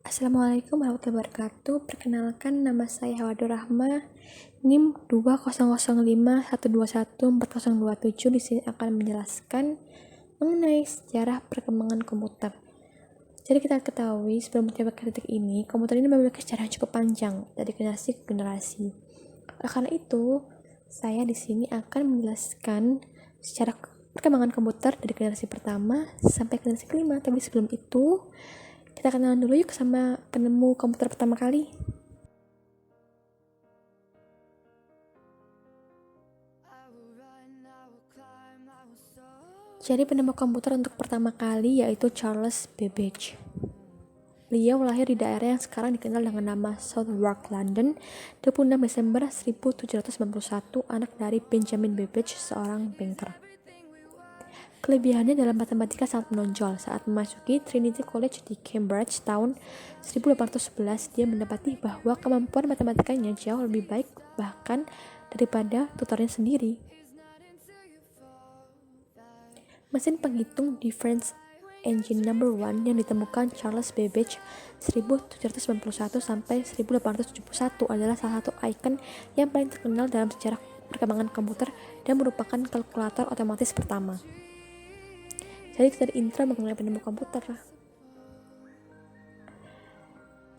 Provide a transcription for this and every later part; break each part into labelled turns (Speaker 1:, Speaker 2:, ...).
Speaker 1: Assalamualaikum warahmatullahi wabarakatuh. Perkenalkan, nama saya Hawadul Rahma, NIM 20051214027. Di sini akan menjelaskan mengenai sejarah perkembangan komputer. Jadi kita ketahui sebelum mencapai titik ini, komputer ini memiliki sejarah yang cukup panjang dari generasi ke generasi. Karena itu, saya di sini akan menjelaskan sejarah perkembangan komputer dari generasi pertama sampai generasi kelima. Tapi sebelum itu, kita kenalan dulu yuk sama penemu komputer pertama kali. Jadi penemu komputer untuk pertama kali yaitu Charles Babbage. Beliau lahir di daerah yang sekarang dikenal dengan nama Southwark, London, 26 Desember 1791, anak dari Benjamin Babbage, seorang banker. Kelebihannya dalam matematika sangat menonjol. Saat memasuki Trinity College di Cambridge tahun 1811, dia mendapati bahwa kemampuan matematikanya jauh lebih baik bahkan daripada tutornya sendiri. Mesin penghitung Difference Engine No. 1 yang ditemukan Charles Babbage 1791 sampai 1871 adalah salah satu ikon yang paling terkenal dalam sejarah perkembangan komputer dan merupakan kalkulator otomatis pertama. Jadi kita ada intro mengenai penemu komputer.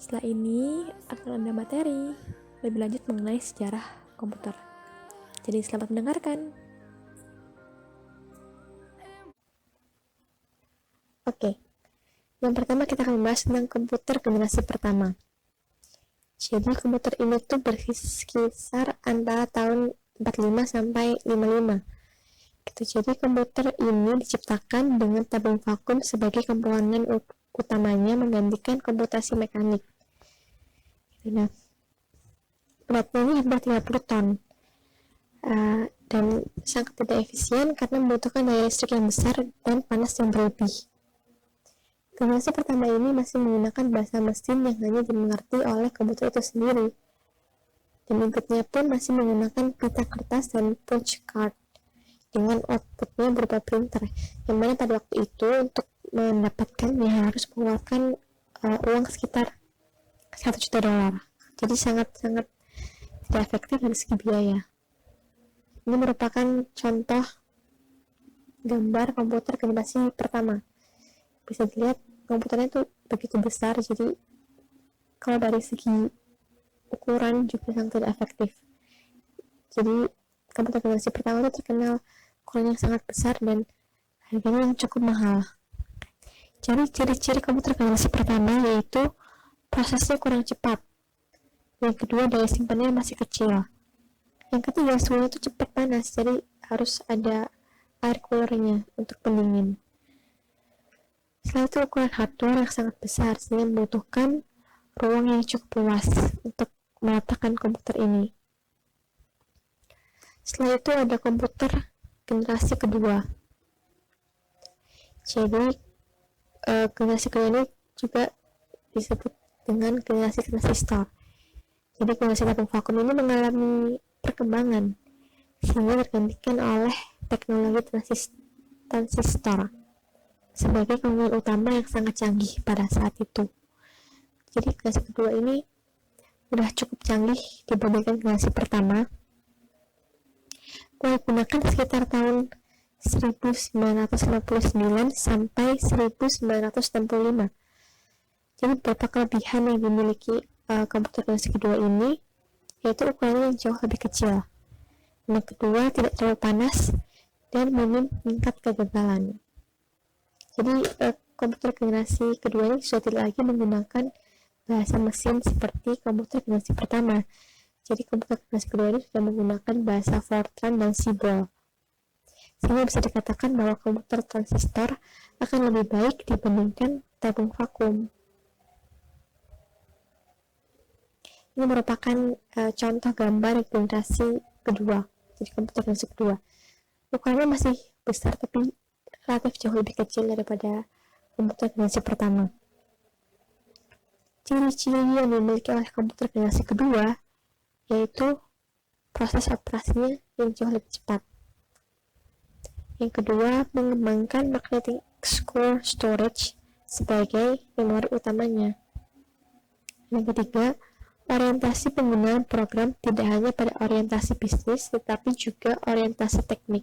Speaker 1: Setelah ini akan ada materi lebih lanjut mengenai sejarah komputer. Jadi selamat mendengarkan. Oke, yang pertama kita akan membahas tentang komputer generasi pertama. Jadi komputer ini tuh berkisar antara tahun 45 sampai 55. Jadi komputer ini diciptakan dengan tabung vakum sebagai komponen utamanya, menggantikan komputasi mekanik. Nah, beratnya ini hampir 30 ton dan sangat tidak efisien karena membutuhkan daya listrik yang besar dan panas yang berlebih. Generasi pertama ini masih menggunakan bahasa mesin yang hanya dimengerti oleh komputer itu sendiri. Dan berikutnya pun masih menggunakan pita kertas dan punch card dengan outputnya berupa printer, yang mana pada waktu itu untuk mendapatkannya harus mengeluarkan uang sekitar $1 juta. Jadi sangat-sangat tidak efektif dari segi biaya. Ini merupakan contoh gambar komputer generasi pertama. Bisa dilihat komputernya itu begitu besar, jadi kalau dari segi ukuran juga sangat tidak efektif. Jadi komputer generasi pertama itu terkenal ukurannya sangat besar dan harganya yang cukup mahal. Jadi ciri-ciri komputer generasi pertama yaitu prosesnya kurang cepat. Yang kedua, daya simpannya masih kecil. Yang ketiga, suhunya itu cepat panas, jadi harus ada air coolernya untuk pendingin. Setelah itu, ukuran hardware yang sangat besar sehingga membutuhkan ruang yang cukup luas untuk meletakkan komputer ini. Setelah itu ada komputer generasi kedua. Jadi generasi kedua ini juga disebut dengan generasi transistor. Jadi generasi tabung vakum ini mengalami perkembangan sehingga tergantikan oleh teknologi transistor sebagai komponen utama yang sangat canggih pada saat itu. Jadi generasi kedua ini sudah cukup canggih dibandingkan generasi pertama. Digunakan sekitar tahun 1959 sampai 1965. Jadi beberapa kelebihan yang dimiliki komputer generasi kedua ini yaitu ukurannya yang jauh lebih kecil. Yang kedua, tidak terlalu panas dan minim tingkat kegagalan. Jadi komputer generasi kedua ini sudah tidak lagi menggunakan bahasa mesin seperti komputer generasi pertama. Jadi komputer generasi kedua ini sudah menggunakan bahasa Fortran dan CBOL, sehingga bisa dikatakan bahwa komputer transistor akan lebih baik dibandingkan tabung vakum. Ini merupakan contoh gambar generasi kedua. Jadi komputer generasi kedua ukurannya masih besar tapi relatif jauh lebih kecil daripada komputer generasi pertama. Ciri-ciri yang dimiliki oleh komputer generasi kedua yaitu proses operasinya yang jauh lebih cepat. Yang kedua, mengembangkan magnetic core storage sebagai memori utamanya. Yang ketiga, orientasi penggunaan program tidak hanya pada orientasi bisnis, tetapi juga orientasi teknik.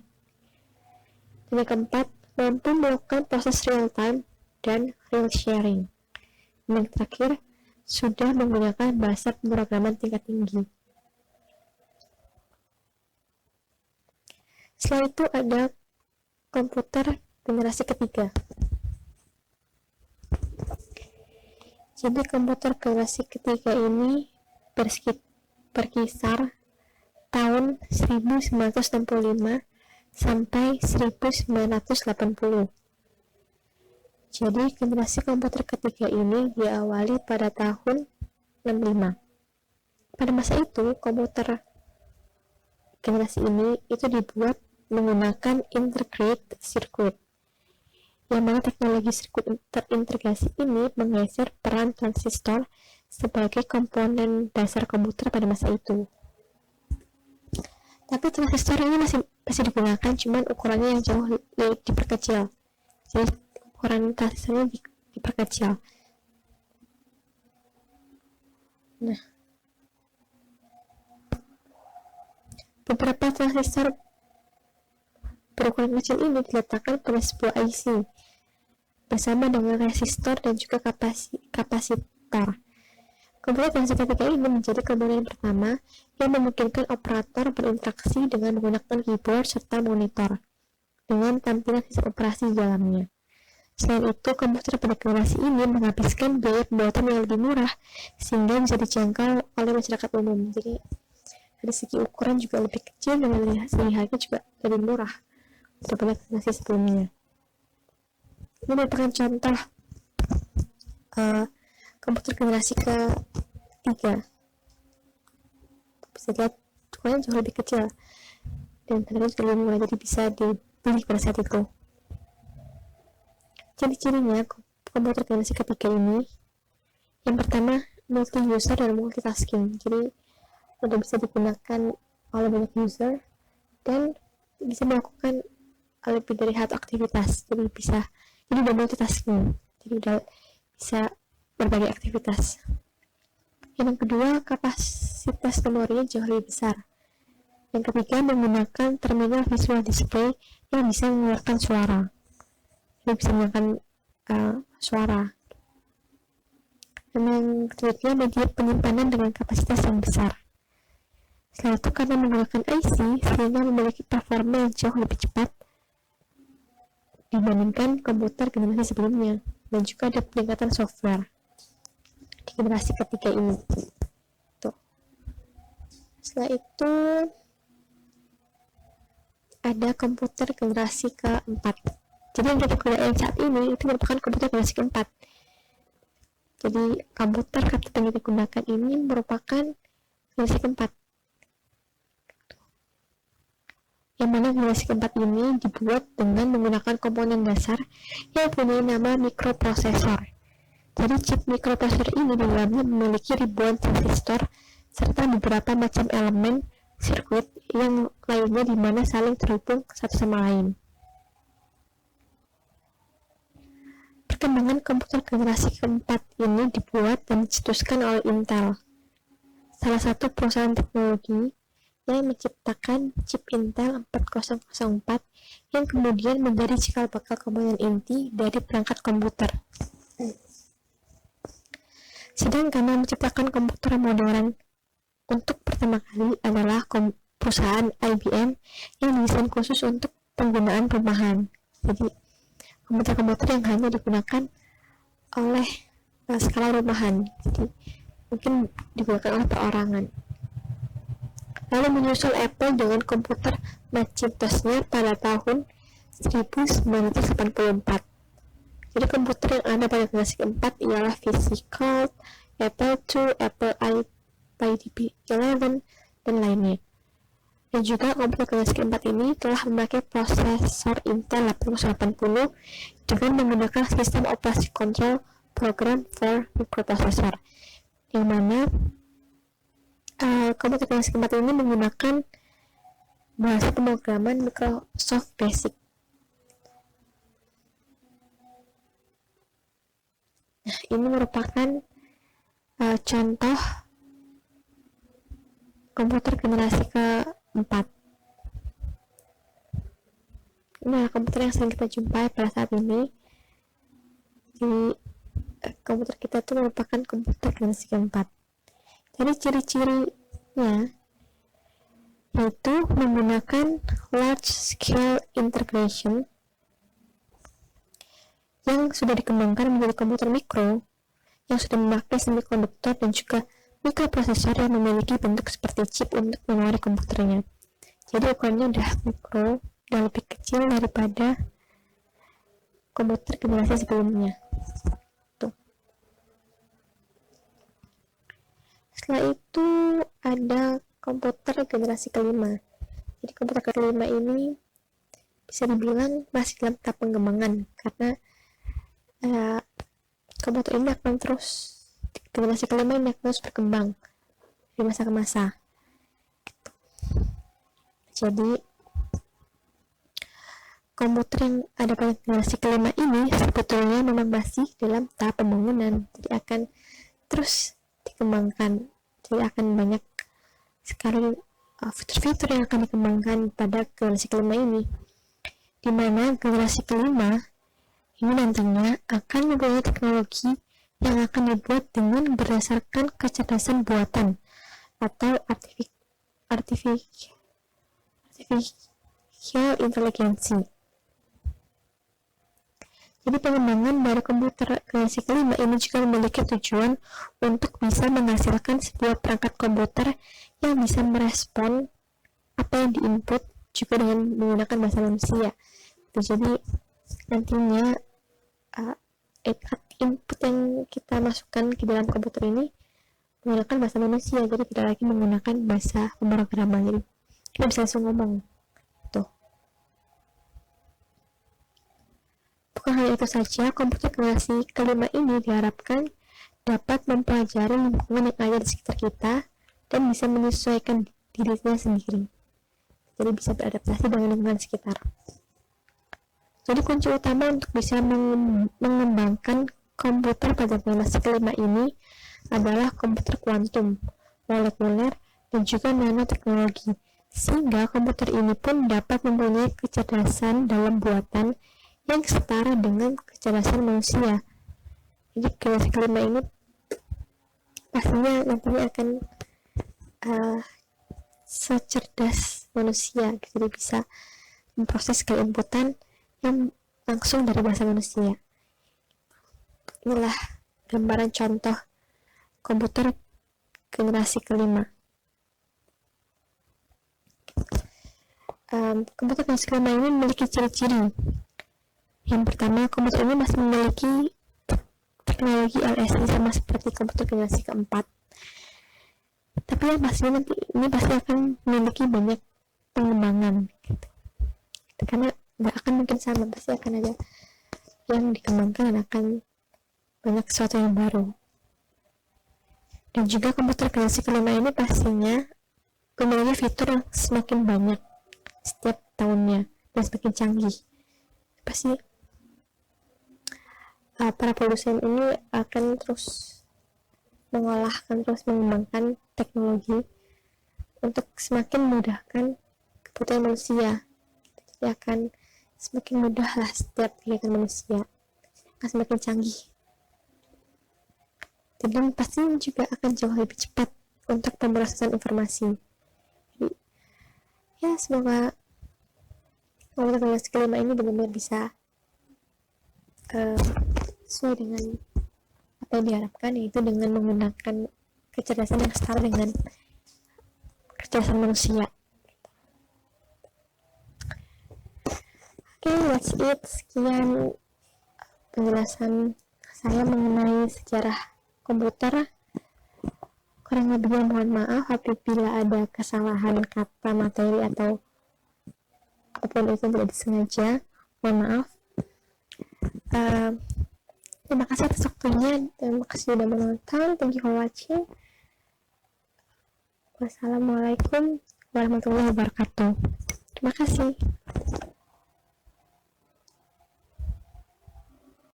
Speaker 1: Dan yang keempat, mampu melakukan proses real time dan real sharing. Dan yang terakhir, sudah menggunakan bahasa pemrograman tingkat tinggi. Setelah itu ada komputer generasi ketiga. Jadi komputer generasi ketiga ini berkisar tahun 1965 sampai 1980. Jadi generasi komputer ketiga ini diawali pada tahun 65. Pada masa itu komputer generasi ini itu dibuat menggunakan integrated circuit, yang mana teknologi sirkuit terintegrasi ini menggeser peran transistor sebagai komponen dasar komputer pada masa itu. Tapi transistor ini masih digunakan, cuman ukurannya yang jauh diperkecil. Jadi ukuran transistornya diperkecil. Nah, beberapa transistor berukuran kecil ini diletakkan pada sebuah IC bersama dengan resistor dan juga kapasitor. Komputer generasi ketiga ini menjadi komponen pertama yang memungkinkan operator berinteraksi dengan menggunakan keyboard serta monitor dengan tampilan sistem operasi di dalamnya. Selain itu, komputer pada generasi ini menghabiskan biaya pembuatan yang lebih murah sehingga bisa dijangkau oleh masyarakat umum. Jadi dari segi ukuran juga lebih kecil dan dari segi harga juga lebih murah daripada generasi sebelumnya. Ini merupakan contoh komputer generasi ketiga. Bisa lihat ukurannya jauh lebih kecil dan harganya juga lebih murah, jadi bisa dibeli pada saat itu. Ciri-cirinya komputer generasi ketiga ini, yang pertama multi user dan multitasking. Jadi sudah bisa digunakan oleh banyak user dan bisa melakukan lebih dari satu aktivitas. Jadi udah multitasking, jadi udah bisa berbagai aktivitas. Yang kedua, kapasitas memorinya jauh lebih besar. Yang ketiga, menggunakan terminal visual display yang bisa mengeluarkan suara. Ini bisa menggunakan suara. Dan yang ketiga, media penyimpanan dengan kapasitas yang besar. Selain itu, karena menggunakan IC sehingga memiliki performa yang jauh lebih cepat dibandingkan komputer generasi sebelumnya, dan juga ada peningkatan software di generasi ketiga ini. Tuh. Setelah itu ada komputer generasi keempat. Jadi yang kita gunakan saat ini itu merupakan komputer generasi keempat. Jadi komputer yang kita gunakan ini merupakan generasi keempat, yang mana generasi keempat ini dibuat dengan menggunakan komponen dasar yang punya nama mikroprosesor. Jadi chip mikroprosesor ini di dalamnya memiliki ribuan transistor serta beberapa macam elemen sirkuit yang lainnya di mana saling terhubung satu sama lain. Perkembangan komputer generasi keempat ini dibuat dan dicetuskan oleh Intel, salah satu perusahaan teknologi yang menciptakan chip Intel 4004 yang kemudian menjadi cikal bakal komponen inti dari perangkat komputer. Sedangkan yang menciptakan komputer modern untuk pertama kali adalah perusahaan IBM yang didesain khusus untuk penggunaan rumahan. Jadi komputer-komputer yang hanya digunakan oleh skala rumahan, jadi mungkin digunakan oleh perorangan. Lalu menyusul Apple dengan komputer Macintosh-nya pada tahun 1984. Jadi komputer yang ada pada generasi keempat ialah VisiCalc, Apple II, Apple IPDP-11, dan lainnya. Dan juga komputer generasi keempat ini telah memakai prosesor Intel 8080 dengan menggunakan sistem operasi kontrol program for microprocessor, yang mana komputer generasi keempat ini menggunakan bahasa pemrograman Microsoft Basic. Nah, ini merupakan contoh komputer generasi keempat. Ini adalah komputer yang sering kita jumpai pada saat ini. Jadi komputer kita itu merupakan komputer generasi keempat. Jadi ciri-cirinya yaitu menggunakan large scale integration yang sudah dikembangkan menjadi komputer mikro yang sudah memakai semikonduktor dan juga mikroprosesor yang memiliki bentuk seperti chip untuk memori komputernya. Jadi ukurannya udah mikro dan lebih kecil daripada komputer generasi sebelumnya. Tuh. Setelah itu ada komputer generasi kelima. Jadi komputer kelima ini bisa dibilang masih dalam tahap pengembangan karena komputer ini akan terus, generasi kelima ini akan terus berkembang dari masa ke masa. Jadi komputer yang ada pada generasi kelima ini sebetulnya memang masih dalam tahap pembangunan, jadi akan terus dikembangkan. Jadi akan banyak sekali fitur-fitur yang akan dikembangkan pada generasi kelima ini, di mana generasi kelima ini nantinya akan mempunyai teknologi yang akan dibuat dengan berdasarkan kecerdasan buatan atau artificial intelligence. Jadi pengembangan dari komputer generasi kelima ini juga memiliki tujuan untuk bisa menghasilkan sebuah perangkat komputer yang bisa merespon apa yang diinput juga dengan menggunakan bahasa manusia. Jadi nantinya input yang kita masukkan ke dalam komputer ini menggunakan bahasa manusia, jadi tidak lagi menggunakan bahasa pemrograman. Jadi kita bisa langsung ngomong. Bukan hanya itu saja, komputer generasi kelima ini diharapkan dapat mempelajari lingkungan yang ada di sekitar kita dan bisa menyesuaikan dirinya sendiri. Jadi bisa beradaptasi dengan lingkungan sekitar. Jadi kunci utama untuk bisa mengembangkan komputer pada generasi kelima ini adalah komputer kuantum, molekuler, dan juga nanoteknologi. Sehingga komputer ini pun dapat mempunyai kecerdasan dalam buatan yang setara dengan kecerdasan manusia. Jadi generasi kelima ini pastinya nantinya akan secerdas manusia, jadi bisa memproses segala inputan yang langsung dari bahasa manusia. Inilah gambaran contoh komputer generasi kelima. Komputer generasi kelima ini memiliki ciri-ciri. Yang pertama, komputer ini masih memiliki teknologi LSI sama seperti komputer generasi keempat. Tapi yang pasti nanti ini pasti akan memiliki banyak pengembangan, gitu. Karena nggak akan mungkin sama, pasti akan ada yang dikembangkan dan akan banyak sesuatu yang baru. Dan juga komputer generasi kelima ini pastinya memiliki fitur yang semakin banyak setiap tahunnya dan semakin canggih. Pasti para produsen ini akan terus terus mengembangkan teknologi untuk semakin memudahkan kebutuhan manusia. Jadi akan semakin mudah lah setiap kegiatan manusia, akan semakin canggih. Dan pasti juga akan jauh lebih cepat untuk pemrosesan informasi. Jadi, ya semoga komputer generasi kelima ini benar-benar bisa sesuai dengan apa yang diharapkan, yaitu dengan menggunakan kecerdasan yang setara dengan kecerdasan manusia. Oke, that's it. Sekian penjelasan saya mengenai sejarah komputer. Kurang lebihnya mohon maaf apabila ada kesalahan kata, materi, atau apapun itu tidak disengaja. Mohon maaf. Terima kasih atas waktunya. Terima kasih sudah menonton. Thank you for watching. Wassalamualaikum warahmatullahi wabarakatuh. Terima kasih.